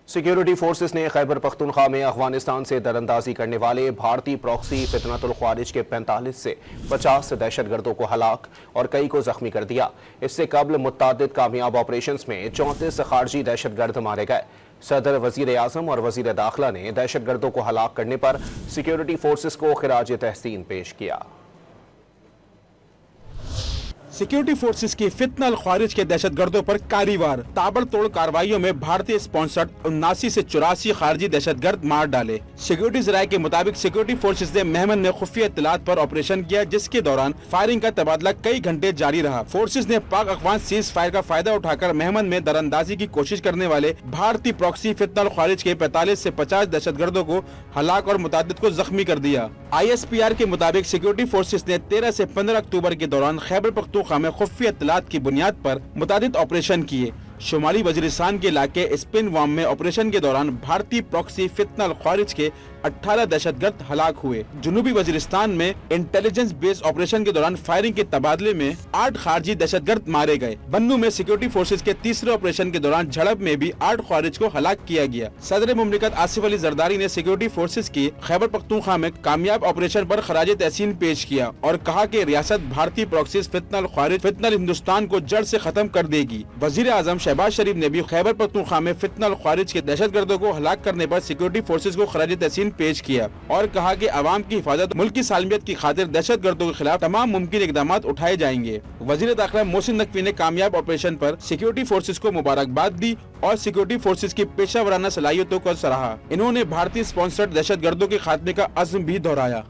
Security forces ने खैबर पख्तूनख्वा में अफगानिस्तान से दरअंदाजी करने वाले भारतीय प्रॉक्सी फितनतुल ख्वारिज के 45 से 50 दहशतगर्दों को हलाक और कई को जख्मी कर दिया। इससे कबल मुत्तादिद कामयाब ऑपरेशंस में 34 खारजी दहशतगर्द मारे गए। सदर, वजीर आजम और वजीर दाखिला ने दहशतगर्दों को हलाक करने पर सिक्योरिटी फोर्सेस को खिराज तहसीन पेश किया। सिक्योरिटी फोर्सेस की फितनल ख्वारिज के दहशतगर्दों पर कारवार ताबड़तोड़ कार्रवाइयों में भारतीय स्पॉन्सर्ड 79 से 84 खारजी दहशतगर्द मार डाले। सिक्योरिटी जराये के मुताबिक सिक्योरिटी फोर्सेस ने मेहमन में खुफिया इत्तलात पर ऑपरेशन किया, जिसके दौरान फायरिंग का तबादला कई घंटे जारी रहा। फोर्सेस ने पाक अफगान सीज फायर का फायदा उठाकर मेहमन में दरअंदाजी की कोशिश करने वाले भारतीय प्रॉक्सी फितनल ख्वारिज के 45 से 50 दहशतगर्दों को हलाक और मुतादिद को जख्मी कर दिया। ISPR के मुताबिक सिक्योरिटी फोर्सेस ने 13 से 15 अक्टूबर के दौरान खैबर पख्तूनख्वा में खुफिया इत्तलात की बुनियाद पर मुतादिद ऑपरेशन किए। शुमाली वजीरिस्तान के इलाके स्पिन वाम में ऑपरेशन के दौरान भारतीय प्रॉक्सी फितनल ख्वारिज के 18 दहशतगर्द हलाक हुए। जनूबी वजीरिस्तान में इंटेलिजेंस बेस्ड ऑपरेशन के दौरान फायरिंग के तबादले में 8 खारजी दहशतगर्द मारे गए। बन्नू में सिक्योरिटी फोर्सेस के तीसरे ऑपरेशन के दौरान झड़प में भी 8 ख्वारिज को हलाक किया गया। सदर मुमलिकत आसिफ अली जरदारी ने सिक्योरिटी फोर्सेस की खैबर पख्तूनख्वा में कामयाब ऑपरेशन पर खराज तहसीन पेश किया और कहा कि रियासत भारतीय प्रॉक्सी फितनल ख्वारिज फितनल हिंदुस्तान को जड़ से खत्म कर देगी। वजीर आजम शहबाज शरीफ ने भी खैबर पख्तूनख्वा में फितनल ख्वारिज के दहशतगर्दों को हलाक करने पर सिक्योरिटी फोर्सेस को खराज तहसीन पेश किया और कहा कि अवाम की हिफाजत, मुल्क की सालमियत की खातिर दहशतगर्दों के खिलाफ तमाम मुमकिन इकदाम उठाए जाएंगे। वजीर दाखिला मोहसिन नकवी ने कामयाब ऑपरेशन पर सिक्योरिटी फोर्सेस को मुबारकबाद दी और सिक्योरिटी फोर्सेस की पेशा वराना सलाहियतों को सराहा। इन्होंने भारतीय स्पॉन्सर्ड दहशतगर्दों के खात्मे का अज़्म भी दोहराया।